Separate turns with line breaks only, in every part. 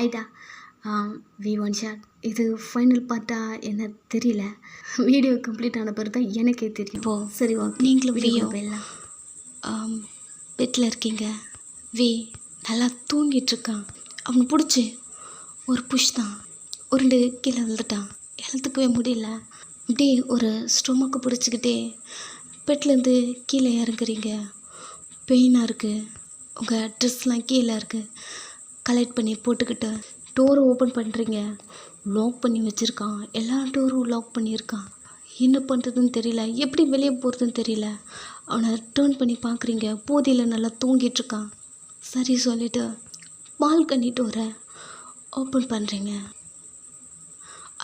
ஐடா we one shot இது final பார்ட்டா என்ன தெரியல. வீடியோ கம்ப்ளீட் ஆன பிறகு தான் எனக்கே தெரியும். இப்போது சரி ஓகே,
நீங்களும்
வீடியோ போயிடலாம்.
பெட்டில் இருக்கீங்க. வி நல்லா தூங்கிட்டுருக்கான். அவனை பிடிச்சி ஒரு புஷ் தான், உருண்டு கீழே விழுந்துட்டான். எழுத்துக்கவே முடியல. அப்படியே ஒரு ஸ்டொமக்கு பிடிச்சிக்கிட்டே பெட்லேருந்து கீழே இறங்குறீங்க. பெயினாக இருக்குது. உங்கள் ட்ரெஸ்லாம் கீழே இருக்குது. கலெக்ட் பண்ணி போட்டுக்கிட்டு டோரை ஓப்பன் பண்ணுறீங்க. லாக் பண்ணி வச்சுருக்கான். எல்லா டோரும் லாக் பண்ணியிருக்கான். என்ன பண்ணுறதுன்னு தெரியல, எப்படி வெளியே போகிறதுன்னு தெரியல. அவனை டேர்ன் பண்ணி பார்க்குறீங்க. போதியில் நல்லா தூங்கிட்டுருக்கான். சரி சொல்லிவிட்டு பால்கனி டோரை ஓப்பன் பண்ணுறீங்க.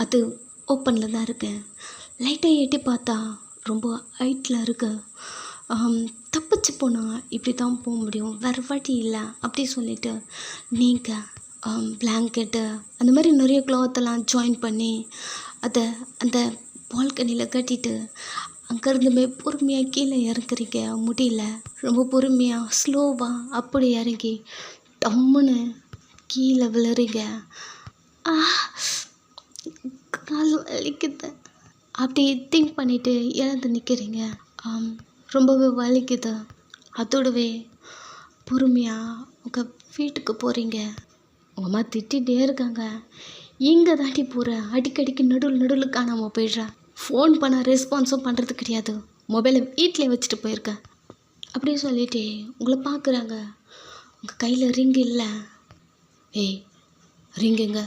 அது ஓப்பனில் தான் இருக்கு. லைட்டாக எட்டி பார்த்தா ரொம்ப ஹைட்டில் இருக்கு. தப்பிச்சு போனால் இப்படி தான் போக முடியும், வேறு வழி இல்லை அப்படி சொல்லிவிட்டு நீங்கள் பிளாங்கெட்டு அந்த மாதிரி நிறைய க்ளாத்தெல்லாம் ஜாயின் பண்ணி அதை அந்த பால்கனியில் கட்டிட்டு அங்கேருந்துமே பொறுமையாக கீழே இறங்குறீங்க. முடியல, ரொம்ப பொறுமையாக ஸ்லோவாக அப்படி இறங்கி டம்முன்னு கீழே விழுறீங்க. கால் வலிக்குது. அப்படி திங்க் பண்ணிவிட்டு இழந்து நிற்கிறீங்க. ரொம்பவே வலிக்குது. அதோடவே பொறுமையாக உங்கள் வீட்டுக்கு போகிறீங்க. உங்கள் அம்மா திட்டிகிட்டே இருக்காங்க. இங்கே தாண்டி போகிற, அடிக்கடிக்கு நடுவில் காணாமல் போயிடுற, ஃபோன் பண்ண ரெஸ்பான்ஸும் பண்ணுறது கிடையாது, மொபைலை வீட்டிலே வச்சுட்டு போயிருக்கேன் அப்படி சொல்லிட்டு உங்களை பார்க்குறாங்க. உங்கள் கையில் ரிங் இல்லை. ஏய் ரிங்குங்க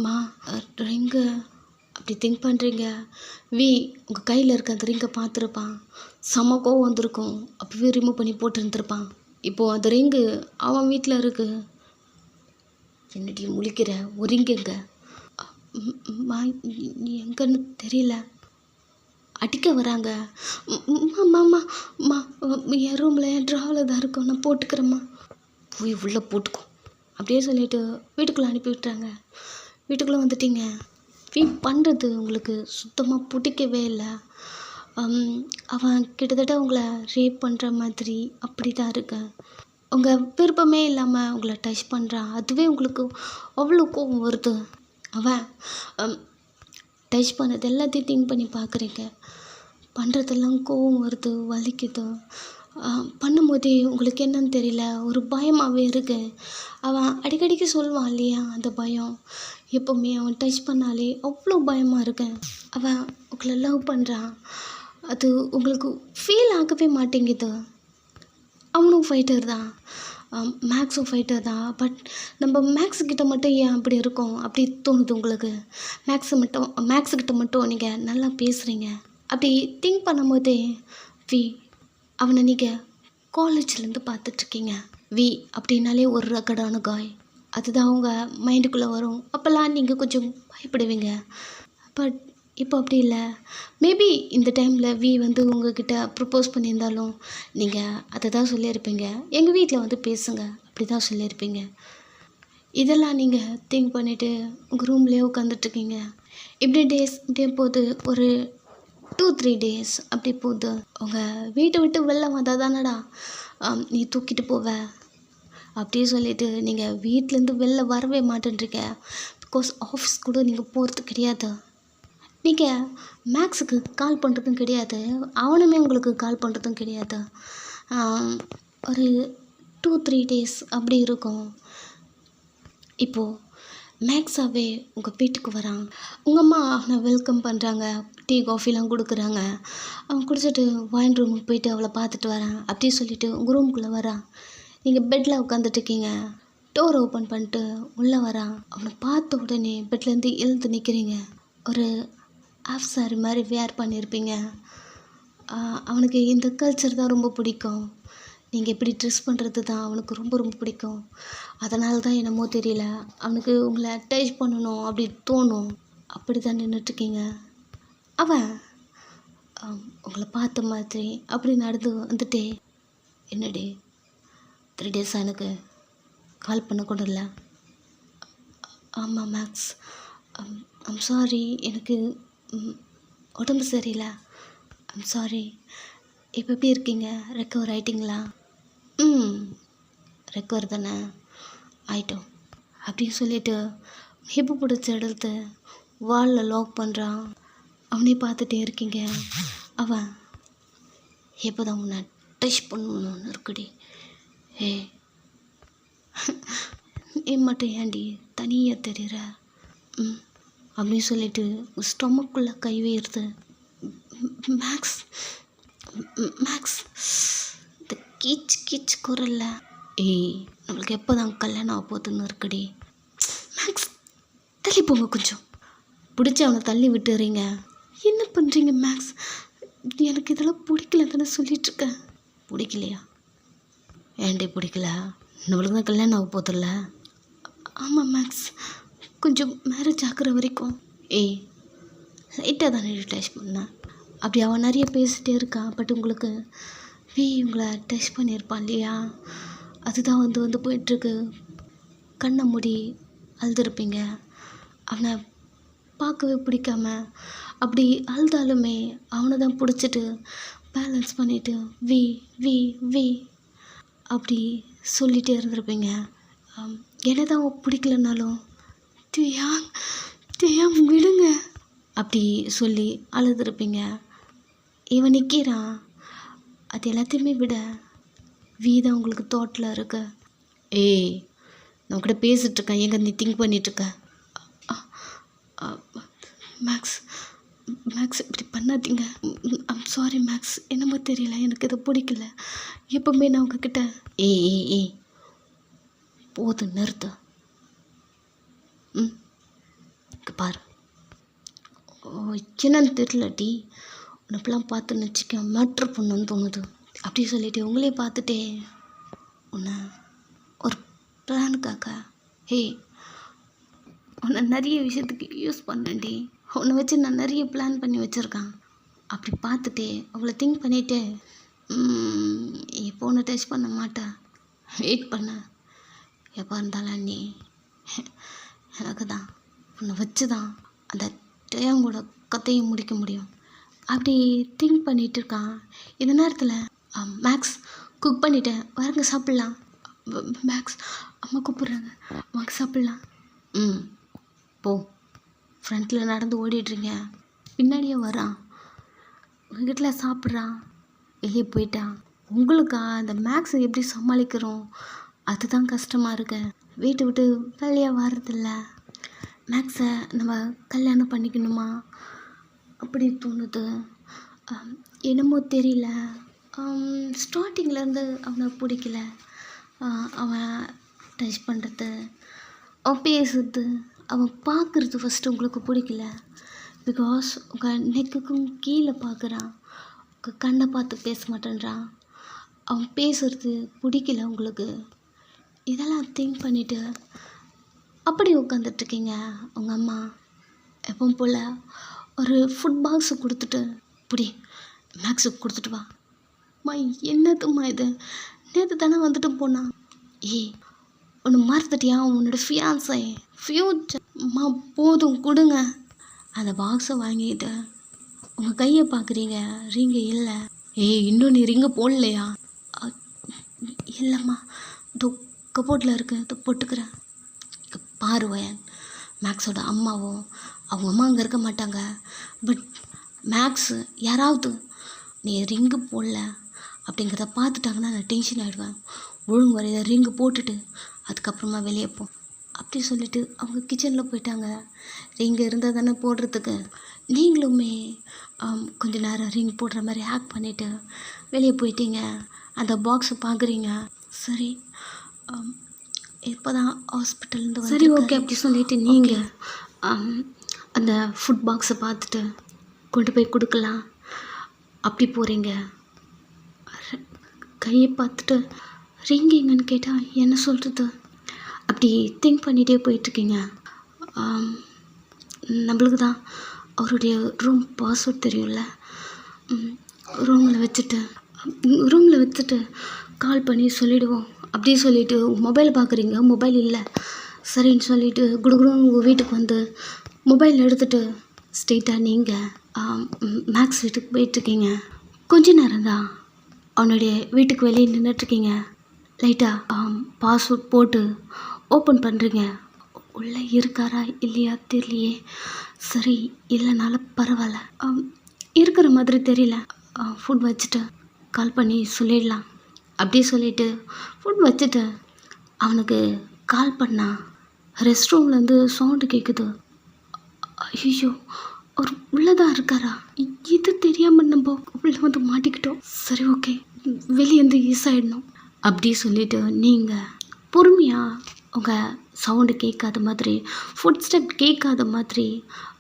மா ரிங்கு அப்படி திங்க் பண்ணுறீங்க. வி உங்கள் கையில் இருக்க அந்த ரிங்கை பார்த்துருப்பான். செம்ம கோவம் வந்திருக்கும். அப்போவே ரிமூவ் பண்ணி போட்டுருந்துருப்பான். இப்போது அந்த ரிங்கு அவன் வீட்டில் இருக்குது. என்னடி முழிக்கிற, ஒரு ரிங்குங்க மா எங்கன்னு தெரியல. அடிக்க வராங்க. மா என் ரூமில் என் ட்ராவில் தான் இருக்கும், நான் போட்டுக்கிறேம்மா. போய் உள்ளே போட்டுக்கோ அப்படியே சொல்லிவிட்டு வீட்டுக்குள்ளே அனுப்பி விட்டுறாங்க. வீட்டுக்குள்ளே வந்துட்டீங்க. பண்ணுறது உங்களுக்கு சுத்தமாக பிடிக்கவே இல்லை. அவன் கிட்டத்தட்ட உங்களை ரேப் பண்ணுற மாதிரி அப்படி தான் இருக்கு. உங்கள் விருப்பமே இல்லாமல் உங்களை டச் பண்ணுறான். அதுவே உங்களுக்கு அவ்வளோ கோவம் வருது. அவன் டச் பண்ணது எல்லாத்தையும் திங்க் பண்ணி பார்க்குறீங்க. பண்ணுறதெல்லாம் கோவம் வருது, வலிக்குது. பண்ணும்போதே உங்களுக்கு என்னன்னு தெரியல, ஒரு பயமாகவே இருக்குது. அவன் அடிக்கடிக்கு சொல்லுவான் இல்லையா, அந்த பயம் எப்போவுமே அவன் டச் பண்ணாலே அவ்வளோ பயமாக இருக்கு. அவன் உங்களை லவ் பண்ணுறான். அது உங்களுக்கு ஃபீல் ஆகவே மாட்டேங்குது. அவனும் ஃபைட்டர் தான், மேக்ஸும் ஃபைட்டர் தான். பட் நம்ம மேக்ஸுக்கிட்ட மட்டும் ஏன் அப்படி இருக்கோம் அப்படி தோணுது உங்களுக்கு. மேக்ஸுக்கிட்ட மட்டும் நீங்கள் நல்லா பேசுகிறீங்க. அப்படி திங்க் பண்ணும்போதே அவனை நீங்கள் காலேஜ்லேருந்து பார்த்துட்ருக்கீங்க. அப்படின்னாலே ஒரு ரகடான காய், அதுதான் அவங்க மைண்டுக்குள்ளே வரும். அப்போல்லாம் நீங்கள் கொஞ்சம் பயப்படுவீங்க. பட் இப்போ அப்படி இல்லை. மேபி இந்த டைமில் வந்து உங்ககிட்ட ப்ரப்போஸ் பண்ணியிருந்தாலும் நீங்கள் அதை தான் சொல்லியிருப்பீங்க, எங்கள் வீட்டில் வந்து பேசுங்க அப்படி தான் சொல்லியிருப்பீங்க. இதெல்லாம் நீங்கள் திங்க் பண்ணிவிட்டு உங்கள் ரூம்லேயே உட்காந்துட்ருக்கீங்க. இப்படியே போகுது. ஒரு 2-3 டேஸ் அப்படி போகுது. உங்கள் வீட்டை விட்டு வெளில வந்தால் தானடா நீ தூக்கிட்டு போவ அப்படி சொல்லிவிட்டு நீங்கள் வீட்டிலேருந்து வெளில வரவே மாட்டேன்றீங்க. பிகாஸ் ஆஃபீஸ் கூட நீங்கள் போகிறது கிடையாது. நீங்கள் மேக்ஸுக்கு கால் பண்ணுறதும் கிடையாது, அவனுமே உங்களுக்கு கால் பண்ணுறதும் கிடையாது. ஒரு 2-3 டேஸ் அப்படி இருக்கும். இப்போது மேக்ஸாகவே உங்கள் வீட்டுக்கு வரான். உங்கள் அம்மா அவனை வெல்கம் பண்ணுறாங்க, டீ காஃபிலாம் கொடுக்குறாங்க. அவன் குடிச்சிட்டு வாயின் ரூமுக்கு போயிட்டு அவளை பார்த்துட்டு வரான் அப்படி சொல்லிவிட்டு உங்கள் ரூமுக்குள்ளே வரான். நீங்கள் பெட்டில் உட்காந்துட்ருக்கீங்க. டோர் ஓப்பன் பண்ணிட்டு உள்ளே வரான். அவனை பார்த்த உடனே பெட்லேருந்து எழுந்து நிற்கிறீங்க. ஒரு ஆஃப் சாரி மாதிரி வேர் பண்ணியிருப்பீங்க. அவனுக்கு இந்த கல்ச்சர் தான் ரொம்ப பிடிக்கும். நீங்கள் எப்படி ட்ரெஸ் பண்ணுறது தான் அவனுக்கு ரொம்ப ரொம்ப பிடிக்கும். அதனால தான் என்னமோ தெரியல, அவனுக்கு உங்களை டச் பண்ணணும் அப்படி தோணும். அப்படி தான் நின்றுட்டுருக்கீங்க. அவன் உங்களை பார்த்த மாதிரி அப்படி நடந்து வந்துட்டே, என்னடி 3 டேஸாக எனக்கு கால் பண்ண கூட இல்லை. ஆமாம் மேக்ஸ், ஐம் சாரி, எனக்கு உடம்பு சரியில்லை, ஐம் சாரி. இப்போ எப்படி இருக்கீங்க, ரெக்கவர் ஆகிட்டிங்களா? ரெக்கவர் தானே ஆயிட்டோம் அப்படின்னு சொல்லிட்டு ஹிப்பு பிடிச்ச இடத்த வாலில் லாக் பண்ணுறான். அவனே பார்த்துட்டே இருக்கீங்க. அவன் எப்போ தான் உன்னை டச் பண்ணணும்னு இருக்குடி. ஏ நீ மட்டும் ஏன்டி தனியாக தெரியுற அப்படின்னு சொல்லிட்டு ஸ்டொமக்குள்ளே கை வையிறது. மேக்ஸ் மேக்ஸ் இந்த கீச் கீச் குரல்ல ஏய் நம்மளுக்கு எப்போ தான் கல்யாணம் ஆக போகுதுன்னு இருக்குடி. மேக்ஸ் தள்ளி போங்க கொஞ்சம். பிடிச்சி அவனை தள்ளி விட்டுறீங்க. என்ன பண்ணுறீங்க மேக்ஸ்? எனக்கு இதெல்லாம் பிடிக்கல தானே சொல்லிகிட்ருக்கேன். பிடிக்கலையா? ஏன்டி பிடிக்கல? நம்மளுக்கு தான் கல்யாணம் ஆக போதில்ல. ஆமாம் மேக்ஸ், கொஞ்சம் மேரேஜ் ஆகிற வரைக்கும். ஏய் லைட்டாக தானே டச் பண்ணேன். அப்படி அவன் நிறைய பேசிகிட்டே இருக்கான். பட் உங்களுக்கு உங்களை டச் பண்ணியிருப்பான் இல்லையா? அதுதான் வந்து போயிட்டுருக்கு. கண்ணை மூடி அழுதுருப்பீங்க. அவனை பார்க்கவே பிடிக்காம அப்படி அழுதாலுமே அவனை தான் பிடிச்சிட்டு பேலன்ஸ் பண்ணிவிட்டு வி வி வி அப்படி சொல்லிகிட்டே இருந்திருப்பீங்க. என்ன தான் பிடிக்கலனாலும் தியா விடுங்க அப்படி சொல்லி அழுதுருப்பீங்க. இவன் நிற்கிறான். அது எல்லாத்தையுமே விட தான் உங்களுக்கு தோட்டில் இருக்க. ஏய் நான் கூட பேசிகிட்ருக்கேன், எங்கே நீ திங்க் பண்ணிகிட்ருக்க? மேக்ஸ் மேக்ஸ் இப்படி பண்ணாதீங்க. ஐம் சாரி மேக்ஸ், என்னமோ தெரியல, எனக்கு இதை பிடிக்கல. எப்போவுமே நான் உங்ககிட்ட ஏய் போதும் நிறுத்த. பாரு என்னன்னு தெரியலடி, உனப்பெல்லாம் பார்த்துன்னு வச்சுக்க மேட்ரு பண்ணுன்னு தோணுது. அப்படி சொல்லிட்டு உங்களே பார்த்துட்டே உன்னை ஒரு பிளானுக்காக உன்னை நிறைய விஷயத்துக்கு யூஸ் பண்ணேன்டி. உன்னை வச்சு நான் நிறைய பிளான் பண்ணி வச்சுருக்கான். அப்படி பார்த்துட்டே அவளை திங்க் பண்ணிவிட்டு எப்போ உன்னை டச் பண்ண மாட்டேன், வெயிட் பண்ண. எப்போ இருந்தாலும் நீ எனக்கு தான் உன்னை வச்சு தான் அந்த டேங்கோட கதையை முடிக்க முடியும். அப்படி திங்க் பண்ணிகிட்டு இருக்கான். இந்த நேரத்தில் மேக்ஸ் குக் பண்ணிட்டேன், வரங்க சாப்பிட்லாம். மேக்ஸ் அம்மா கூப்பிட்றாங்க, வாங்க சாப்பிட்லாம். போ. ஃப்ரண்ட்டில் நடந்து ஓடிடுறீங்க, பின்னாடியே வரான். உங்ககிட்ட சாப்பிட்றான், வெளியே போயிட்டான். உங்களுக்கா அந்த மேக்ஸை எப்படி சமாளிக்கிறோம் அதுதான் கஷ்டமாக இருக்கு. வீட்டை விட்டு வெளியே வர்றதில்ல. மேக்ஸை நம்ம கல்யாணம் பண்ணிக்கணுமா அப்படி தோணுது. என்னமோ தெரியல, ஸ்டார்டிங்லேருந்து அவனை பிடிக்கல. அவன் டச் பண்ணுறது, அவன் பேசுறது, அவன் பார்க்குறது ஃபஸ்ட்டு உங்களுக்கு பிடிக்கல. பிகாஸ் உங்கள் நெக்குக்கும் கீழே பார்க்குறான், உங்கள் கண்ணை பார்த்து பேச மாட்டேன்றான். அவன் பேசுறது பிடிக்கல உங்களுக்கு. இதெல்லாம் திங்க் பண்ணிவிட்டு அப்படி உட்காந்துட்ருக்கீங்க. உங்கள் அம்மா எப்பவும் போல் ஒரு ஃபுட் பாக்ஸை கொடுத்துட்டு இப்படி மேக்ஸுக்கு கொடுத்துட்டு வா. அம்மா என்னதும்மா இது, நேற்று தானே வந்துட்டு போனான். ஒன்று மறந்துட்டியா, உன்னோட ஃபியான்ஸை ஃப்யூச்சர்மா போதும் கொடுங்க. அந்த பாக்ஸை வாங்கிட்டு உங்கள் கையை பார்க்குறீங்க, ரிங்கு இல்லை. இன்னும் நீ ரிங்கை போடலையா? இல்லைம்மா, இதோ கபோர்டில் இருக்குது, இதோ போட்டுக்கிறேன். பாருவன் மேக்ஸோட அம்மாவும் அவங்க அம்மா அங்கே இருக்க மாட்டாங்க. பட் மேக்ஸு யாராவது நீ ரிங்கு போடல அப்படிங்கிறத பார்த்துட்டாங்கன்னா நான் டென்ஷன் ஆகிடுவேன். ஒழுங்கு வரையில ரிங்கு போட்டுட்டு அதுக்கப்புறமா வெளியே போ அப்படி சொல்லிவிட்டு அவங்க கிச்சனில் போயிட்டாங்க. ரிங்கு இருந்தால் தானே போடுறதுக்கு. நீங்களுமே கொஞ்ச நேரம் ரிங் போடுற மாதிரி ஆக்ட் பண்ணிவிட்டு வெளியே போயிட்டீங்க. அந்த பாக்ஸை பார்க்குறீங்க. சரி இப்போ தான் ஹாஸ்பிட்டல்லேருந்து சரி ஓகே அப்படி சொல்லிவிட்டு நீங்கள் அந்த ஃபுட் பாக்ஸை பார்த்துட்டு கொண்டு போய் கொடுக்கலாம் அப்படி போகிறீங்க. கையை பார்த்துட்டு ரிங் எங்கன்னு கேட்டால் என்ன சொல்கிறது அப்படி திங்க் பண்ணிகிட்டே போயிட்டுருக்கீங்க. நம்மளுக்கு தான் அவருடைய ரூம் பாஸ்வேர்ட் தெரியும்ல. ரூமில் வச்சுட்டு கால் பண்ணி சொல்லிவிடுவோம் அப்படி சொல்லிவிட்டு மொபைல் பார்க்குறீங்க, மொபைல் இல்லை. சரின்னு சொல்லிவிட்டு குடுகுடுன்னு உங்கள் வீட்டுக்கு வந்து மொபைல் எடுத்துகிட்டு ஸ்ட்ரெயிட்டாக நீங்கள் மேக்ஸ் வீட்டுக்கு போயிட்டுருக்கீங்க. கொஞ்ச நேரம் தான் அவனுடைய வீட்டுக்கு வெளியே நின்றுட்டுருக்கீங்க. லைட்டாக பாஸ்வேர்ட் போட்டு ஓப்பன் பண்ணுறீங்க. உள்ளே இருக்காரா இல்லையா தெரியலையே. சரி, இல்லைனாலும் பரவாயில்ல. இருக்கிற மாதிரி தெரியல. ஃபுட் வச்சுட்டு கால் பண்ணி சொல்லிடலாம். அப்படியே சொல்லிவிட்டு ஃபுட் வச்சுட்டு அவனுக்கு கால் பண்ணா ரெஸ்ட் ரூம்லேருந்து சவுண்டு கேட்குது. ஐயோ, அவர் உள்ளே தான் இருக்காரா? இது தெரியாமல் நம்ம உள்ளே வந்து மாட்டிக்கிட்டோம். சரி, ஓகே, வெளியேருந்து ஈஸ் ஆகிடணும். அப்படி சொல்லிவிட்டு நீங்கள் பொறுமையாக உங்கள் சவுண்டு கேட்காத மாதிரி, ஃபுட் ஸ்டெப் கேட்காத மாதிரி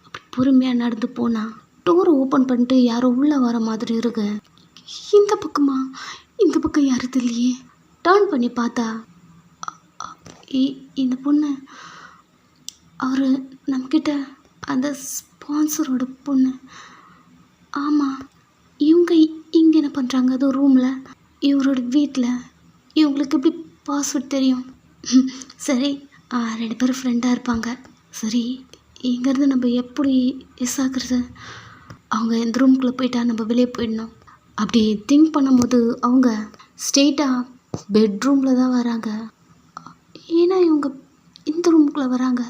அப்படி பொறுமையாக நடந்து போனால் டோரை ஓப்பன் பண்ணிட்டு யாரோ உள்ளே வர மாதிரி இருக்கு. இந்த பக்கமா? இந்த பக்கம் யாரும் தெரியலையே. டர்ன் பண்ணி பார்த்தா இந்த பொண்ணு, அவர் நம்மக்கிட்ட அந்த ஸ்பான்சரோட பொண்ணு. ஆமாம், இவங்க இங்கே என்ன பண்ணுறாங்க? அது ரூமில், இவரோட வீட்டில். இவங்களுக்கு எப்படி பாஸ்வேர்ட் தெரியும்? சரி, 2 பேரும் ஃப்ரெண்டாக இருப்பாங்க. சரி, இங்கேருந்து நம்ம எப்படி எஸ் ஆகுறது? அவங்க இந்த ரூம்குள்ளே போயிட்டா நம்ம வெளியே போயிடணும். அப்படி திங்க் பண்ணும்போது அவங்க ஸ்ட்ரெயிட்டாக பெட்ரூமில் தான் வராங்க. ஏன்னா இவங்க இந்த ரூமுக்குள்ளே வராங்க?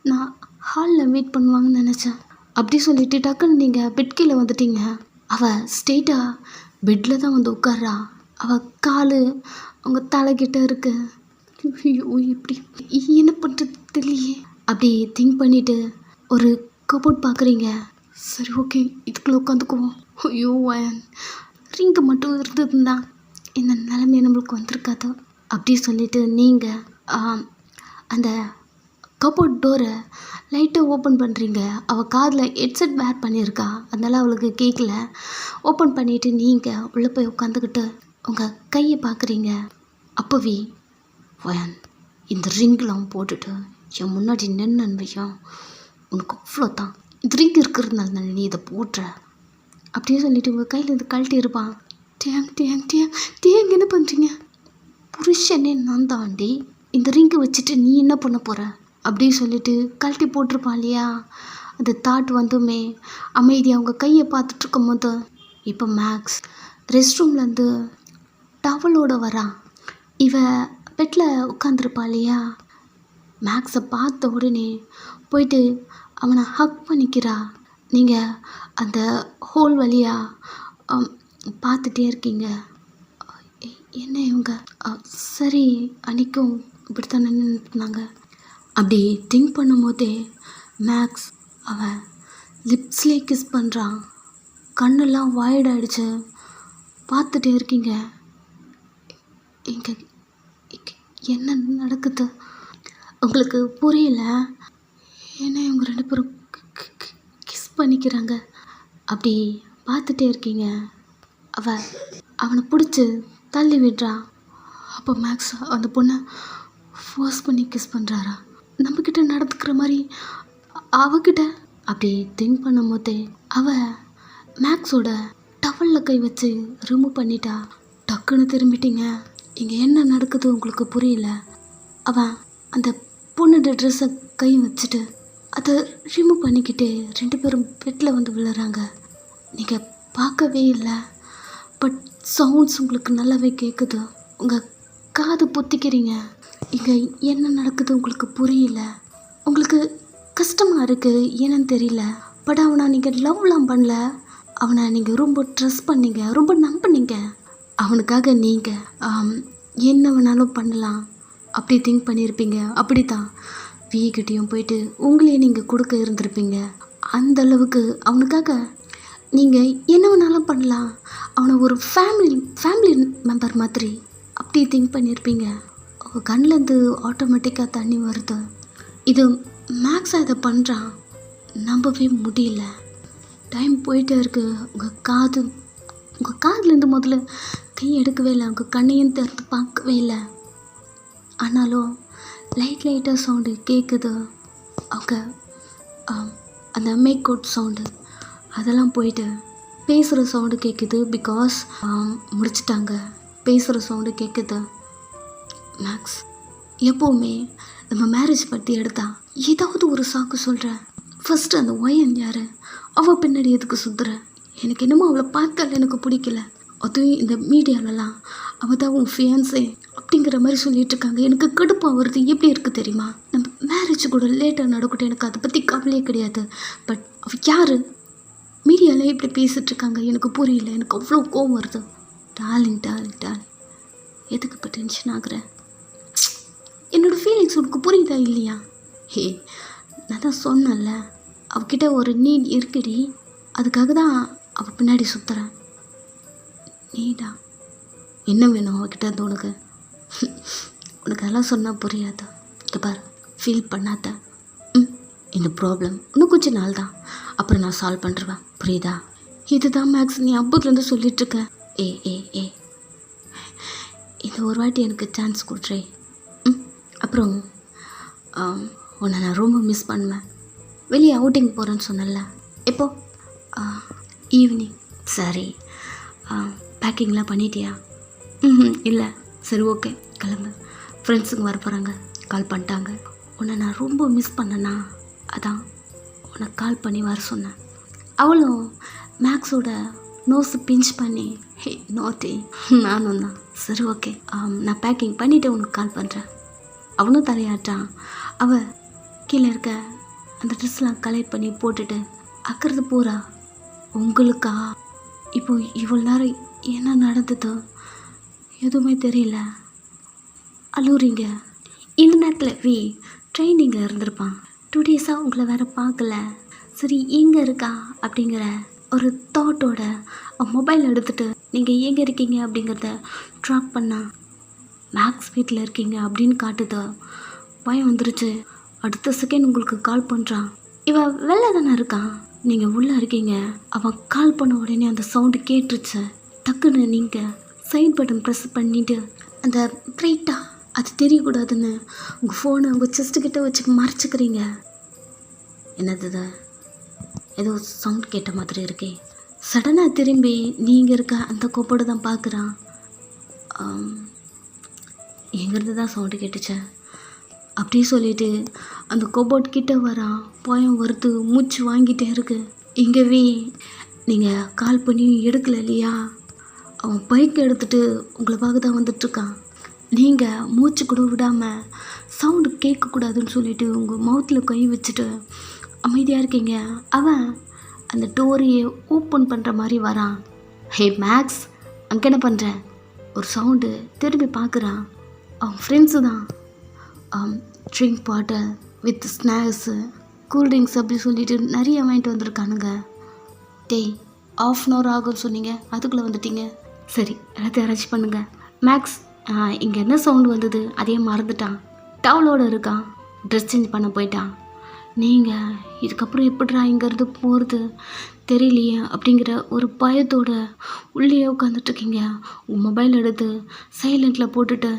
நான் ஹாலில் வெயிட் பண்ணுவாங்கன்னு நினச்சேன். அப்படி சொல்லிவிட்டு டக்குன்னு நீங்கள் பெட் கீழே வந்துட்டீங்க. அவள் ஸ்ட்ரெயிட்டாக பெட்டில் தான் வந்து உட்கார்றா. அவள் கால் அவங்க தலைக்கிட்ட இருக்கு. ஐயோ, இப்படி என்ன பண்ணுறது தெரியலையே. அப்படி திங்க் பண்ணிவிட்டு ஒரு கபோர்ட் பார்க்குறீங்க. சரி, ஓகே, இதுக்குள்ளே உட்காந்துக்குவோம். ஐயோ, ரிங்கு மட்டும் இருந்ததுன்னா இந்த நிலைமை நம்மளுக்கு வந்திருக்காது. அப்படி சொல்லிவிட்டு நீங்கள் அந்த கபோர்ட் டோரை லைட்டாக ஓப்பன் பண்ணுறீங்க. அவள் காதில் ஹெட்செட் வேர் பண்ணியிருக்கா, அதனால் அவளுக்கு கேட்கல. ஓப்பன் பண்ணிவிட்டு நீங்கள் உள்ளே போய் உட்காந்துக்கிட்டு உங்கள் கையை பார்க்குறீங்க. அப்போவே இந்த ரிங்கெலாம் போட்டுட்டு என் முன்னாடி நின்னு வையும், உனக்கு அவ்வளோ தான். இந்த ரிங் இருக்கிறதுனால நீ இதை போட்டுற அப்படியே சொல்லிவிட்டு உங்கள் கையில் இது கழட்டி இருப்பான். டேங் டேங் டேங் டேங், என்ன பண்ணுறீங்க? புருஷனே நான் தாண்டி, இந்த ரிங்கு வச்சுட்டு நீ என்ன பண்ண போகிற? அப்படி சொல்லிட்டு கழட்டி போட்டிருப்பான் இல்லையா. அந்த தாட் வந்துமே அமைதியாக அவங்க கையை பார்த்துட்ருக்கும் போது இப்போ மேக்ஸ் ரெஸ்ட் ரூம்லேருந்து டவலோட வரா. இவ பெட்டில் உட்காந்துருப்பா இல்லையா. மேக்ஸை பார்த்த உடனே போயிட்டு அவனை ஹக் பண்ணிக்கிறா. நீங்கள் அந்த ஹோல் வழியாக பார்த்துட்டே இருக்கீங்க. என்ன இவங்க? சரி, அன்றைக்கும் இப்படி தான் நின்றுனாங்க. அப்படி திங்க் பண்ணும்போதே மேக்ஸ் அவன் லிப்ஸ்லேயே கிஸ் பண்ணுறான். கண்ணெல்லாம் வாய்ட் ஆகிடுச்சு. பார்த்துட்டே இருக்கீங்க. இங்கே என்ன நடக்குது உங்களுக்கு புரியல. ஏன்னா இவங்க 2 பேரும் கிஸ் பண்ணிக்கிறாங்க. அப்படி பார்த்துட்டே இருக்கீங்க. அவனை பிடிச்சி தள்ளி விடுறான். அப்போ மேக்ஸ் அந்த பொண்ணை ஃபோர்ஸ் பண்ணி கிஸ் பண்ணுறாரா? நம்மக்கிட்ட நடந்துக்கிற மாதிரி அவகிட்ட. அப்படி திங்க் பண்ணும் போதே மேக்ஸோட டவலில் கை வச்சு ரிமூவ் பண்ணிட்டா. டக்குன்னு திரும்பிட்டீங்க. இங்கே என்ன நடக்குது உங்களுக்கு புரியல. அவன் அந்த பொண்ணோட ட்ரெஸ்ஸை கை வச்சுட்டு அதை ரிமூவ் பண்ணிக்கிட்டு 2 பேரும் பெட்டில் வந்து விழுறாங்க. நீங்கள் பார்க்கவே இல்லை, பட் சவுண்ட்ஸ் உங்களுக்கு நல்லாவே கேட்குது. உங்கள் காது பொத்திக்கிறீங்க. இங்கே என்ன நடக்குது உங்களுக்கு புரியல. உங்களுக்கு கஷ்டமாக இருக்குது, ஏன்னு தெரியல. பட் அவனை நீங்கள் லவ்லாம் பண்ணல. அவனை நீங்கள் ரொம்ப ட்ரஸ்ட் பண்ணீங்க, ரொம்ப நம்பினீங்க. அவனுக்காக நீங்கள் என்ன வேணாலும் பண்ணலாம் அப்படி திங்க் பண்ணியிருப்பீங்க. அப்படி தான் வீக்கிட்டையும் போயிட்டு உங்களையே நீங்கள் கொடுக்க இருந்திருப்பீங்க. அந்த அளவுக்கு அவனுக்காக நீங்கள் என்ன வேணாலும் பண்ணலாம். அவனை ஒரு ஃபேமிலி மெம்பர் மாதிரி அப்படி திங்க் பண்ணியிருப்பீங்க. கண்ணிலேருந்து ஆட்டோமேட்டிக்காக தண்ணி வருது. இது மேக்ஸாக இதை பண்ணுறான், நம்பவே முடியல. டைம் போயிட்டே இருக்குது. உங்கள் காதுலேருந்து முதல்ல கை எடுக்கவே இல்லை, உங்கள் கண்ணையும் திறந்து பார்க்கவே இல்லை. ஆனாலும் லைட்டாக சவுண்டு கேட்குது. அவங்க அந்த மேக் அவுட் சவுண்டு அதெல்லாம் போயிட்டு பேசுகிற சவுண்டு கேட்குது. பிகாஸ் முடிச்சிட்டாங்க, பேசுகிற சவுண்டு கேட்குது. மேக்ஸ் எப்போவுமே நம்ம மேரேஜ் பற்றி எடுத்தா ஏதாவது ஒரு சாக்கு சொல்கிறேன். ஃபஸ்ட்டு அந்த ஒயன் யார்? அவள் பின்னாடி எதுக்கு சுற்றுற? எனக்கு என்னமோ அவளை பார்த்தால எனக்கு பிடிக்கல. அதுவும் இந்த மீடியாலலாம் அவள் தான் உன் ஃபியான்ஸே அப்படிங்கிற மாதிரி சொல்லிட்டு இருக்காங்க. எனக்கு கடுப்பாக வருது. எப்படி இருக்குது தெரியுமா? நம்ம மேரேஜ் கூட லேட்டாக நடக்கட்டும், எனக்கு அதை பற்றி கவலையே கிடையாது. பட் அவ யார்? மீடியாவில் இப்படி பேசிகிட்டு இருக்காங்க. எனக்கு புரியல. எனக்கு அவ்வளோ கோவம் வருது. டார்லிங் எதுக்கு இப்போ டென்ஷன் ஆகுறேன்? என்னோடய ஃபீலிங்ஸ் உனக்கு புரியுதா இல்லையா? ஹே, நான் தான் சொன்னேன்ல, அவகிட்ட ஒரு நீட் இருக்குடி, அதுக்காக தான் அவள் பின்னாடி சுற்றுறேன். நீடா என்ன வேணும் அவகிட்ட இருந்து உனக்கு? உனக்கு அதெல்லாம் சொன்னால் புரியாது. இங்கே பாரு, ஃபீல் பண்ணாத. இந்த ப்ராப்ளம் இன்னும் கொஞ்சம் நாள் தான், அப்புறம் நான் சால்வ் பண்ணுறேன். புரியுதா? இதுதான் மேக்ஸ் நீ அப்போதுலேருந்து சொல்லிகிட்ருக்க. ஏ இது ஒரு வாட்டி எனக்கு சான்ஸ் கொடுறே. அப்புறம் உன்னை நான் ரொம்ப மிஸ் பண்ணுவேன். வெளியே அவுட்டிங் போகிறேன்னு சொன்னல, எப்போ? ஈவினிங். சரி, பேக்கிங்லாம் பண்ணிட்டியா? இல்லை. சரி, ஓகே, கிளம்பு. ஃப்ரெண்ட்ஸுங்க வர போகிறாங்க, கால் பண்ணிட்டாங்க. உன்னை நான் ரொம்ப மிஸ் பண்ணேன்னா அதான் உன்னை கால் பண்ணி வர சொன்னேன். அவளும் மேக்ஸோட நோஸை பிஞ்ச் பண்ணி, ஹே நோட்டி, நானும் தான். சரி, ஓகே, நான் பேக்கிங் பண்ணிவிட்டு உனக்கு கால் பண்ணுறேன். அவனும் தலையாட்டான். அவள் கீழே இருக்க அந்த ட்ரெஸ்லாம் கலெக்ட் பண்ணி போட்டுட்டு அக்கறது பூரா உங்களுக்கா? இப்போ இவ்வளோ நேரம் என்ன நடந்ததோ எதுவுமே தெரியல, அழுவுறீங்க. இந்த நேரத்தில் ட்ரைனிங்கில் இருந்திருப்பான். 2 டேஸாக உங்களை வேறு பார்க்கல. சரி, எங்கே இருக்கா அப்படிங்கிற ஒரு தாட்டோட மொபைல் எடுத்துகிட்டு நீங்கள் எங்கே இருக்கீங்க அப்படிங்கிறத ட்ராக் பண்ணா மேக்ஸ் வீட்டில் இருக்கீங்க அப்படின்னு காட்டுது. பயம் வந்துருச்சு. அடுத்த செகண்ட் உங்களுக்கு கால் பண்ணுறான். இவன் வெளில தானே இருக்கான், நீங்கள் உள்ளே இருக்கீங்க. அவன் கால் பண்ண உடனே அந்த சவுண்டு கேட்டுருச்சு. டக்குன்னு நீங்கள் சைட் பட்டன் ப்ரெஸ் பண்ணிவிட்டு அந்த ப்ரைட்டாக அது தெரியக்கூடாதுன்னு உங்கள் ஃபோனை உங்கள் செஸ்ட்டுக்கிட்ட வச்சு மறைச்சிக்கிறீங்க. என்னது ஏதோ சவுண்ட் கேட்ட மாதிரி இருக்கே. சடனாக திரும்பி நீங்கள் இருக்க அந்த கோப்போடு தான் பார்க்குறான். எங்கிறது தான் சவுண்டு கேட்டுச்சு அப்படியே சொல்லிவிட்டு அந்த கோபோர்ட் கிட்ட வரான். பயம் வருது, மூச்சு வாங்கிட்டே இருக்கு. இங்கேவே நீங்கள் கால் பண்ணி எடுக்கல இல்லையா? அவன் பைக் எடுத்துகிட்டு உங்களை பார்க்க தான் வந்துட்டுருக்கான். நீங்கள் மூச்சு கூட விடாமல் சவுண்டு கேட்கக்கூடாதுன்னு சொல்லிவிட்டு உங்கள் மவுத்தில் கை வச்சுட்டு அமைதியாக இருக்கீங்க. அவன் அந்த டோரையே ஓப்பன் பண்ணுற மாதிரி வரான். ஹே மேக்ஸ், அங்கே என்ன பண்ணுற? ஒரு சவுண்டு திரும்பி பார்க்குறான். அவன் ஃப்ரெண்ட்ஸு தான். Drink bottle with snacks, cool drinks அப்படி சொல்லிட்டு நிறைய வாங்கிட்டு வந்திருக்கானுங்க. டேய், 1/2 hour ஆகும்னு சொன்னீங்க, அதுக்குள்ளே வந்துட்டீங்க. சரி, எல்லாத்தையும் அரேஞ்ச் பண்ணுங்க. மேக்ஸ் இங்கே என்ன சவுண்டு வந்தது அதையே மறந்துட்டான். டவுலோடு இருக்கான், ட்ரெஸ் சேஞ்ச் பண்ண போயிட்டான். நீங்கள் இதுக்கப்புறம் எப்படிடா இங்கேருந்து போகிறது தெரியலையே அப்படிங்கிற ஒரு பயத்தோட உள்ளே உட்காந்துட்ருக்கீங்க. உங்கள் மொபைல் எடுத்து சைலண்டில் போட்டுட்டு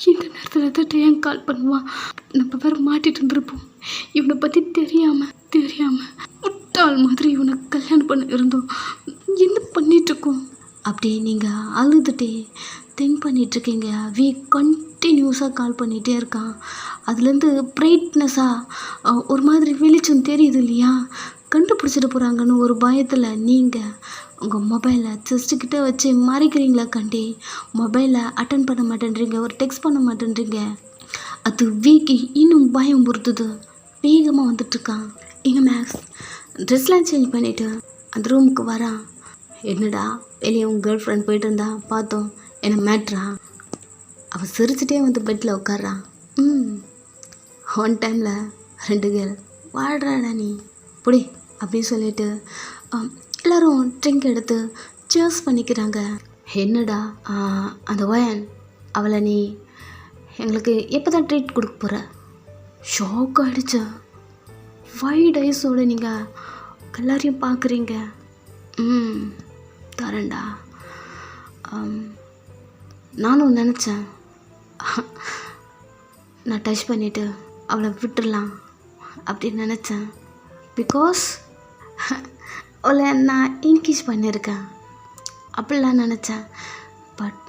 இந்த நேரத்தில் தான் ஏன் கால் பண்ணுவான்? நம்ம வேறு மாட்டிகிட்டு இருந்திருப்போம். இவனை பற்றி தெரியாமல் முட்டாள் மாதிரி இவனை கல்யாணம் பண்ண இருந்தோம். என்ன பண்ணிகிட்ருக்கோம்? அப்படி நீங்கள் அழுதுகிட்டே திங்க் பண்ணிகிட்ருக்கீங்க. கண்டினியூஸாக கால் பண்ணிகிட்டே இருக்கான். அதுலேருந்து பிரைட்னஸாக ஒரு மாதிரி வெளிச்சம் தெரியுது இல்லையா? கண்டுபிடிச்சிட்டு போகிறாங்கன்னு ஒரு பயத்தில் நீங்கள் உங்கள் மொபைலை செஸ்ட்டுக்கிட்ட வச்சு மறைக்கிறீங்களா? கண்டி மொபைலை அட்டன் பண்ண மாட்டேன்றீங்க, ஒரு டெக்ஸ்ட் பண்ண மாட்டேன்றீங்க. அது இன்னும் பயம் பொறுத்துது. வேகமாக வந்துட்டுருக்கான். எங்கள் மேக்ஸ் ட்ரெஸ்லாம் சேஞ்ச் பண்ணிவிட்டு அந்த ரூமுக்கு வரான். என்னடா வெளியே உங்கள் கேர்ள் ஃப்ரெண்ட் போயிட்டு இருந்தா பார்த்தோம், என்ன மேட்ரா? அவன் சிரிச்சிட்டே வந்து பெட்டில் உட்காரான். ஒன் டைமில் 2 கேர்ள் வாடுறாடா நீ புடி அப்படின்னு சொல்லிட்டு எல்லோரும் ட்ரிங்க் எடுத்து சேர்ஸ் பண்ணிக்கிறாங்க. என்னடா அந்த ஒயன் அவளை நீ எங்களுக்கு எப்போ தான் ட்ரீட் கொடுக்க போகிற? ஷாக் ஆகிடுச்சா? 5 ஐஸோடு நீங்கள் எல்லாரையும் பார்க்குறீங்க. தரேன்டா. நானும் நினச்சேன் நான் டச் பண்ணிவிட்டு அவளை விட்டுடலாம் அப்படின்னு நினச்சேன். பிகாஸ் அவளை நான் என்கேஜ் பண்ணியிருக்கேன் அப்படிலாம் நினச்சேன். பட்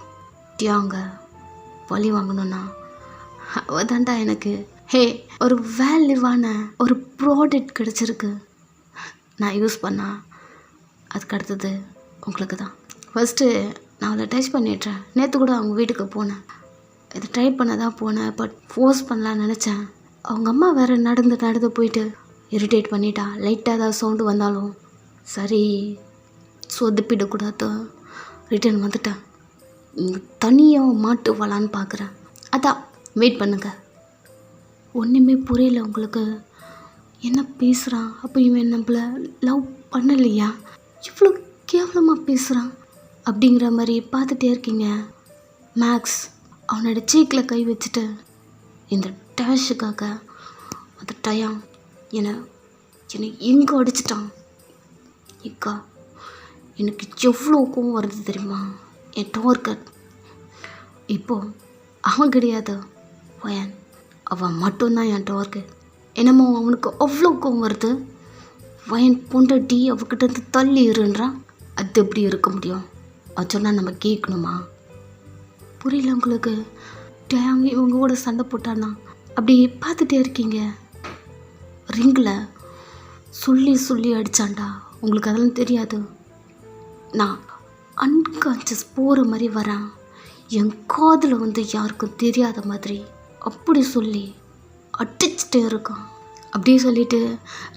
அவங்க பழி வாங்கணுன்னா அவள் தான்டா எனக்கு ஒரு வேல்யூவான ஒரு ப்ராடக்ட் கிடச்சிருக்கு. நான் யூஸ் பண்ணா அதுக்கு அடுத்தது உங்களுக்கு தான். ஃபஸ்ட்டு நான் அவளை டச் பண்ணிடுறேன். நேற்று கூட அவங்க வீட்டுக்கு போனேன்.
இது ட்ரை பண்ண தான் போனேன், பட் ஃபோர்ஸ் பண்ணலான்னு நினச்சேன். அவங்க அம்மா வேறு நடந்து போயிட்டு இரிட்டேட் பண்ணிட்டா. லைட்டாக ஏதாவது சவுண்டு வந்தாலும் சரி சொதப்பிடக்கூடாது ரிட்டர்ன் வந்துட்டேன். தனியாக மாட்டு வரலான்னு பார்க்குறேன். அதான் வெயிட் பண்ணுங்க. ஒன்றுமே புரியல உங்களுக்கு. என்ன பேசுகிறான்? அப்போ இவன் நம்மளை லவ் பண்ணலையா? இவ்வளோ கேவலமாக பேசுகிறான் அப்படிங்கிற மாதிரி பார்த்துட்டே இருக்கீங்க. மேக்ஸ் அவனோட சீக்கில் கை வச்சுட்டு இந்த டேஷுக்காக அந்த டயம் என்னை எங்கே அடிச்சிட்டான். இக்கா எனக்கு எவ்வளோ கோவம் வருது தெரியுமா? என் டார்கெட் இப்போது அவன் கிடையாது, வயன். அவன் மட்டும்தான் என் டார்கெட். என்னமோ அவனுக்கு அவ்வளோ கோவம் வருது. வயன் பொண்டாட்டி அவகிட்ட இருந்து தள்ளி இருன்றான். அது எப்படி இருக்க முடியும்? அது சொன்னால் நம்ம கேட்கணுமா? புரியல உங்களுக்கு? டேங் இவங்க கூட சண்டை போட்டானா அப்படி பார்த்துட்டே இருக்கீங்க. ரிங்கில் சொல்லி அடித்தான்டா. உங்களுக்கு அதெல்லாம் தெரியாது. நான் அன்கான்ஷியஸ் போகிற மாதிரி வரேன். என் காதில் வந்து யாருக்கும் தெரியாத மாதிரி அப்படி சொல்லி அடிச்சுட்டே இருக்கான். அப்படியே சொல்லிவிட்டு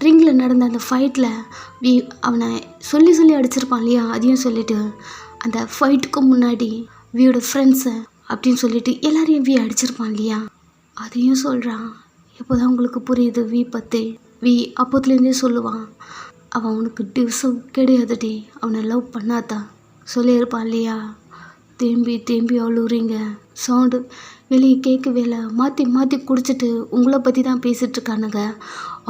ரிங்கில் நடந்த அந்த ஃபைட்டில் அவனை சொல்லி அடிச்சிருப்பான் இல்லையா, அதையும் சொல்லிவிட்டு அந்த ஃபைட்டுக்கு முன்னாடி வியோட ஃப்ரெண்ட்ஸை அப்படின்னு சொல்லிட்டு எல்லாரையும் அடிச்சிருப்பான் இல்லையா, அதையும் சொல்கிறான். இப்போ தான் உங்களுக்கு புரியுது வி பற்றி. அப்போத்துலேருந்தே சொல்லுவான், அவன் அவனுக்கு டிவ்ஸும் கிடையாதுடி, அவனை லவ் பண்ணாதான் சொல்லியிருப்பான் இல்லையா. தேம்பி அழுவுறீங்க. சவுண்டு வெளியே கேட்கவே இல்லை. மாற்றி குடிச்சிட்டு உங்களை பற்றி தான் பேசிகிட்ருக்கானுங்க.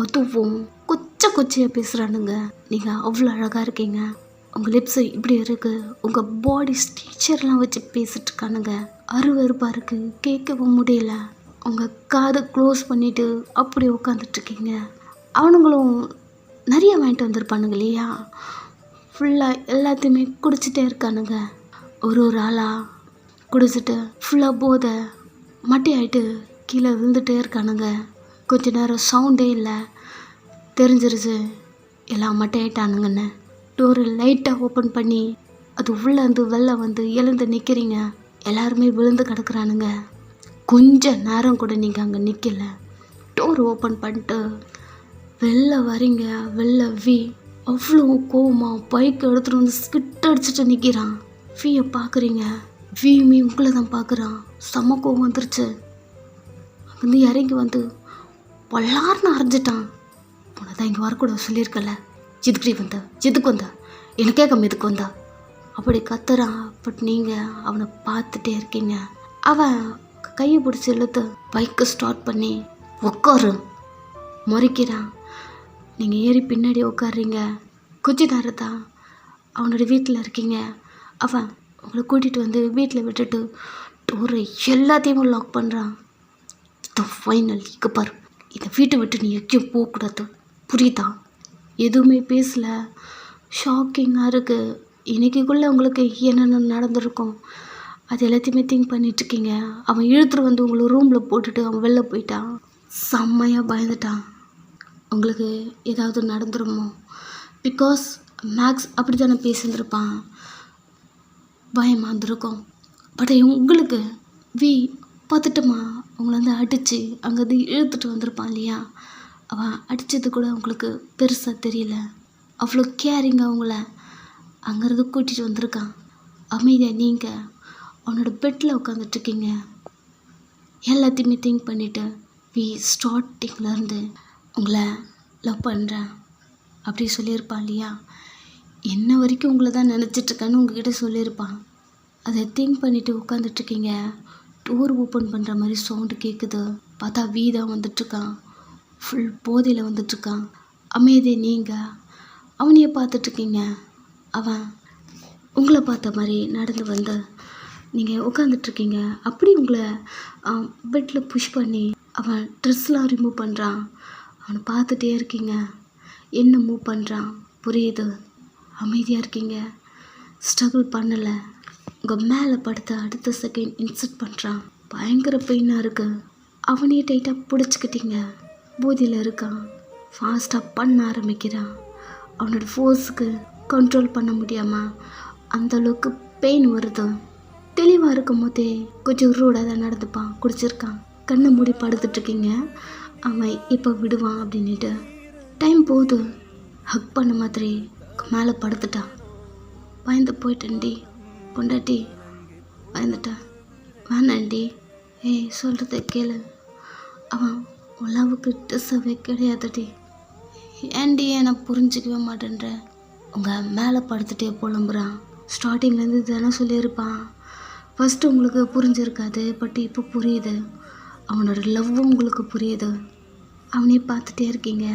அதுவும் கொச்சையாக பேசுகிறானுங்க. நீங்கள் அவ்வளோ அழகாக இருக்கீங்க, உங்கள் லிப்ஸு இப்படி இருக்குது, உங்கள் பாடி ஸ்ட்ரக்சர்லாம் வச்சு பேசிகிட்ருக்கானுங்க. அருவருப்பாக இருக்குது, கேட்கவும் முடியல. உங்கள் காதை க்ளோஸ் பண்ணிவிட்டு அப்படி உட்காந்துட்ருக்கீங்க. அவனுங்களும் நிறைய வாங்கிட்டு வந்திருப்பானுங்க இல்லையா. ஃபுல்லாக எல்லாத்தையுமே குடிச்சிட்டே இருக்கானுங்க. ஒரு ஆளாக குடிச்சிட்டு ஃபுல்லாக போதை மட்டையாயிட்டு கீழே விழுந்துட்டே இருக்கானுங்க. கொஞ்ச நேரம் சவுண்டே இல்லை. தெரிஞ்சிருச்சு எல்லாம் மட்டையாயிட்டானுங்கன்னு. டோரை லைட்டாக ஓப்பன் பண்ணி அது உள்ளேருந்து வெளில வந்து எழுந்து நிற்கிறீங்க. எல்லாருமே விழுந்து கிடக்குறானுங்க. கொஞ்ச நேரம் கூட நீங்கள் அங்கே நிற்கல. டோர் ஓப்பன் பண்ணிட்டு வெளில வரீங்க. வெளில அவ்வளோ கோவமாக பைக் எடுத்துகிட்டு வந்து ஸ்கிட் அடிச்சுட்டு நிற்கிறான். வியை பார்க்குறீங்க. மீ உங்களை தான் பார்க்குறான். செம்ம கோவம் வந்துருச்சு. வந்து இறங்கி வந்து பல்லார்னு அரைஞ்சிட்டான். உன்னை தான் இங்கே வரக்கூடாது சொல்லியிருக்கல, எதுக்கு வந்த எனக்கு கேட்காம எதுக்கு வந்தா அப்படி கத்துறான். பட் நீங்கள் அவனை பார்த்துட்டே இருக்கீங்க. அவன் கையை பிடிச்சி இழுத்து பைக்கை ஸ்டார்ட் பண்ணி உட்காரு முறைக்கிறான். நீங்கள் ஏறி பின்னாடி உட்காடுறீங்க. குச்சி தான் அவனோட வீட்டில் இருக்கீங்க. அவன் உங்களை கூட்டிகிட்டு வந்து வீட்டில் விட்டுட்டு டோரை எல்லாத்தையுமே லாக் பண்ணுறான். இந்த ஃபைனல் இங்கே பாரு, இந்த வீட்டை விட்டு நீ எங்கேயும் போகக்கூடாது, புரியுதா? எதுவுமே பேசலை. ஷாக்கிங்காக இருக்குது. இன்றைக்குள்ளே உங்களுக்கு என்னென்ன நடந்திருக்கும் அது எல்லாத்தையுமே திங்க் பண்ணிகிட்ருக்கீங்க. அவன் இழுத்துட்டு வந்து உங்களை ரூமில் போட்டுட்டு அவன் வெளில போயிட்டான். செம்மையாக பயந்துட்டான். உங்களுக்கு ஏதாவது நடந்துருமோ? பிகாஸ் மேக்ஸ் அப்படி தானே பேசியிருந்திருப்பான். பயமாக இருந்திருக்கும். பட் உங்களுக்கு பார்த்துட்டுமா அவங்கள வந்து அடித்து அங்கேருந்து இழுத்துட்டு வந்திருப்பான் இல்லையா. அவன் அடித்தது கூட உங்களுக்கு பெருசாக தெரியல. அவ்வளோ கேரிங்க அவங்கள அங்கேருந்து கூட்டிகிட்டு வந்திருக்கான். அமைதியாக நீங்கள் அவனோட பெட்டில் உட்காந்துட்ருக்கீங்க. எல்லாத்தையுமே திங்க் பண்ணிவிட்டு ஸ்டார்டிங்லேருந்து உங்களை லவ் பண்ணுறேன் அப்படி சொல்லியிருப்பான் இல்லையா. என்ன வரைக்கும் உங்களை தான் நினச்சிட்ருக்கான்னு உங்ககிட்ட சொல்லியிருப்பான். அதை திங்க் பண்ணிவிட்டு உட்காந்துட்ருக்கீங்க. டோர் ஓப்பன் பண்ணுற மாதிரி சவுண்டு கேட்குது. பார்த்தா தான் வந்துட்டுருக்கான். ஃபுல் போதையில் வந்துட்டுருக்கான். அமைதியை நீங்கள் அவனையே பார்த்துட்ருக்கீங்க. அவன் உங்களை பார்த்த மாதிரி நடந்து வந்து நீங்கள் உட்காந்துட்ருக்கீங்க. அப்படி உங்களை பெட்டில் புஷ் பண்ணி அவன் ட்ரெஸ்லாம் ரிமூவ் பண்ணுறான். அவனை பார்த்துட்டே இருக்கீங்க. என்ன மூவ் பண்ணுறான் புரியுது. அமைதியாக இருக்கீங்க. ஸ்ட்ரகிள் பண்ணலை. உங்கள் மேலே படுத்த அடுத்த செகண்ட் இன்சர்ட் பண்ணுறான். பயங்கர பெயினாக இருக்குது. அவனையே டைட்டாக பிடிச்சிக்கிட்டீங்க. போதியில் இருக்கான். ஃபாஸ்ட்டாக பண்ண ஆரம்பிக்கிறான். அவனோட ஃபோர்ஸுக்கு கண்ட்ரோல் பண்ண முடியாமல் அந்தளவுக்கு பெயின் வருது. தெளிவாக இருக்கும் போதே கொஞ்சம் ரூடாக தான் நடந்துப்பான், குடிச்சிருக்கான். கண்ணை மூடி படுத்துட்ருக்கீங்க, அவன் இப்போ விடுவான் அப்படின்ட்டு. டைம் போகுது, ஹக் பண்ண மாதிரி மேலே படுத்துட்டான். பயந்து போயிட்டேன்டி பொண்டாட்டி, பயந்துட்டான். வேணாண்டி, ஏய் சொல்கிறத கேளு, அவன் உலவுக்கு டிஸ்ஸவே கிடையாதுடி. ஏன்டி என்னை புரிஞ்சிக்கவே மாட்டேன்ற? உங்கள் மேலே படுத்துட்டே புலம்புறான். ஸ்டார்டிங்லேருந்து தானே சொல்லியிருப்பான். ஃபஸ்ட்டு உங்களுக்கு புரிஞ்சிருக்காது, பட் இப்போ புரியுது. அவனோட லவ்வும் உங்களுக்கு புரியுது. அவனே பார்த்துட்டே இருக்கீங்க.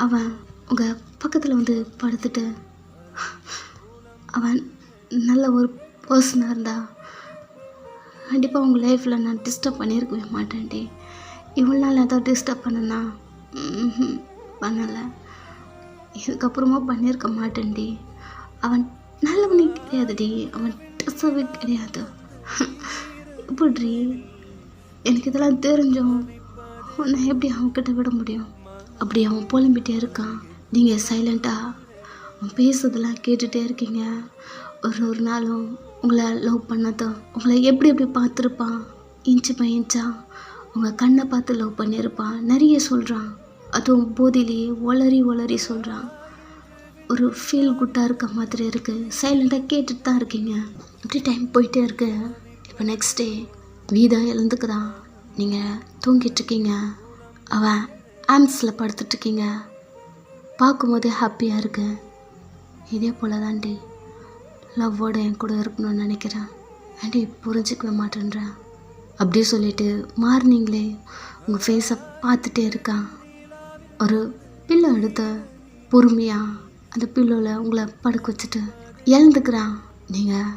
அவன் உங்கள் பக்கத்தில் வந்து படுத்துட்டு அவன் நல்ல ஒரு பர்சனாக இருந்தா கண்டிப்பாக உங்கள் லைஃப்பில் நான் டிஸ்டர்ப் பண்ணியிருக்கவே மாட்டேன்டி. இவ்வளோ நாள் ஏதாவது டிஸ்டர்ப் பண்ணனா? பண்ணலை, இதுக்கப்புறமா பண்ணியிருக்க மாட்டேன்டி. அவன் நல்லவனே கிடையாதுடி, அவன் டிஸ்டர்பே கிடையாது. இப்படி எனக்கு இதெல்லாம் தெரிஞ்சோம் நான் எப்படி அவன்கிட்ட விட முடியும்? அப்படி அவன் புலம்பிகிட்டே இருக்கான். நீங்கள் சைலண்ட்டாக அவன் பேசுறதெல்லாம் கேட்டுகிட்டே இருக்கீங்க. ஒரு நாளும் உங்களை லவ் பண்ணதோ, உங்களை எப்படி எப்படி பார்த்துருப்பான், இன்ச்சு பை இன்ச்சா உங்கள் கண்ணை பார்த்து லவ் பண்ணியிருப்பான். நிறைய சொல்கிறான், அதுவும் போதிலேயே ஒளரி சொல்கிறான். ஒரு ஃபீல் குட்டாக இருக்க மாதிரி இருக்குது. சைலண்ட்டாக கேட்டுட்டு தான் இருக்கீங்க. இப்படி டைம் போயிட்டே இருக்கு. இப்போ நெக்ஸ்ட் டே வீதா எழுந்துக்குறான். நீங்கள் தூங்கிட்டுருக்கீங்க, அவன் ஆம்ஸில் படுத்துட்ருக்கீங்க. பார்க்கும்போது ஹாப்பியாக இருக்கு. இதே போல் தான்டி லவ்வோட என் கூட இருக்கணும்னு நினைக்கிறேன். ஆண்டி புரிஞ்சிக்கவே மாட்டேன்றேன் அப்படி சொல்லிட்டு மார்னிங்லே உங்கள் ஃபேஸை பார்த்துட்டே இருக்கான். ஒரு பில்லோ எடுத்து பொறுமையாக அந்த பில்லோவில் உங்களை படுக்க வச்சுட்டு எழுந்துக்கிறான். நீங்கள்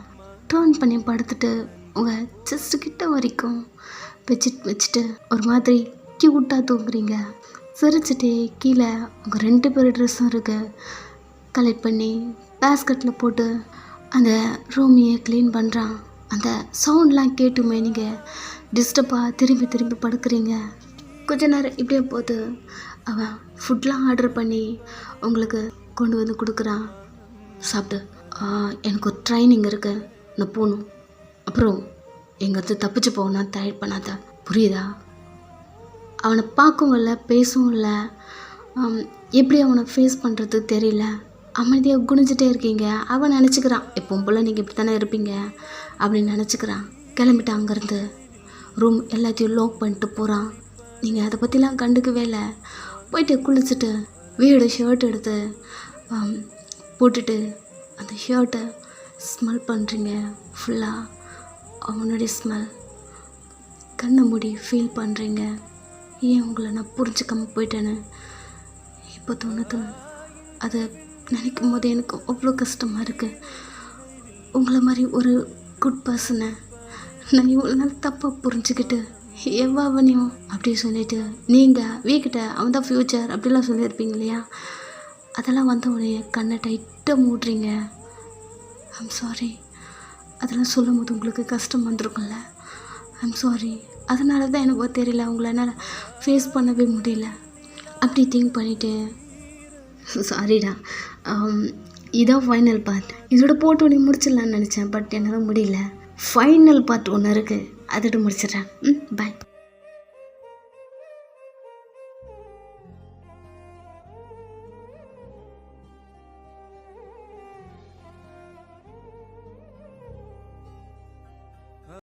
டர்ன் பண்ணி படுத்துட்டு உங்கள் செஸ்ட்டு கிட்ட வரைக்கும் வச்சுட்டு ஒரு மாதிரி க்யூட்டாக தூங்குறீங்க. சிரிச்சிட்டே கீழே உங்கள் 2 பேர் ட்ரெஸ்ஸும் இருக்குது கலெக்ட் பண்ணி பேஸ்கெட்டில் போட்டு அந்த ரூமையே க்ளீன் பண்ணுறான். அந்த சவுண்ட்லாம் கேட்டுமே நீங்கள் டிஸ்டர்பாக திரும்பி படுக்கிறீங்க. கொஞ்ச நேரம் இப்படியே போது அவன் ஃபுட்லாம் ஆர்டர் பண்ணி உங்களுக்கு கொண்டு வந்து கொடுக்குறான். சாப்பிட்டு எனக்கு ஒரு ட்ரைனிங் இருக்குது, நான் போகணும். அப்புறம் எங்கேயாவது தப்பிச்சு போகணும்னா தயார் பண்ணாத, புரியுதா? அவனை பார்க்கவும் இல்லை, பேசவும் இல்லை. எப்படி அவனை ஃபேஸ் பண்ணுறது தெரியல. அமைதியாக குனிஞ்சிட்டே இருக்கீங்க. அவன் நினச்சிக்கிறான் எப்பவும் போல் நீங்கள் இப்படி தானே இருப்பீங்க அப்படின்னு நினச்சிக்கிறான். கிளம்பிட்டு அங்கேருந்து ரூம் எல்லாத்தையும் லாக் பண்ணிட்டு போகிறான். நீங்கள் அதை பற்றிலாம் கண்டுக்கவே இல்லை. போயிட்டு குளிச்சுட்டு வீடு ஷர்ட் எடுத்து போட்டுட்டு அந்த ஷர்ட்டை ஸ்மெல் பண்ணுறீங்க. ஃபுல்லாக அவனுடைய ஸ்மெல். கண்ணை மூடி ஃபீல் பண்ணுறீங்க. ஏன் உங்களை நான் புரிஞ்சுக்காம போயிட்டேன்னு இப்போ தோணுது. அதை நினைக்கும் போது எனக்கு அவ்வளோ கஷ்டமாக இருக்குது. உங்களை மாதிரி ஒரு குட் பர்சனை நான் இவ்வளோ நாள் தப்பாக புரிஞ்சுக்கிட்டு எவ்வளவனையும் அப்படி சொல்லிவிட்டு நீங்கள் வீக்கிட்ட அவன் தான் ஃப்யூச்சர் அப்படிலாம் சொல்லியிருப்பீங்க இல்லையா, அதெல்லாம் வந்த உடனே கண்ணை டைட்டாக மூடுறீங்க. I'm sorry. அதெல்லாம் சொல்லும் போது உங்களுக்கு கஷ்டம் வந்திருக்கும்ல. I'm sorry. அதனால தான் எனக்கு தெரியல, உங்களை என்னால் ஃபேஸ் பண்ணவே முடியல. அப்படி திங்க் பண்ணிவிட்டு சாரிடா, இதான் ஃபைனல் பார்ட். இதோட போட்டு உடனே முடிச்சிடலான்னு நினச்சேன், பட் என்னால் முடியல. ஃபைனல் பார்ட் ஒன்று இருக்குது, அதோட முடிச்சிடுறேன். பாய்.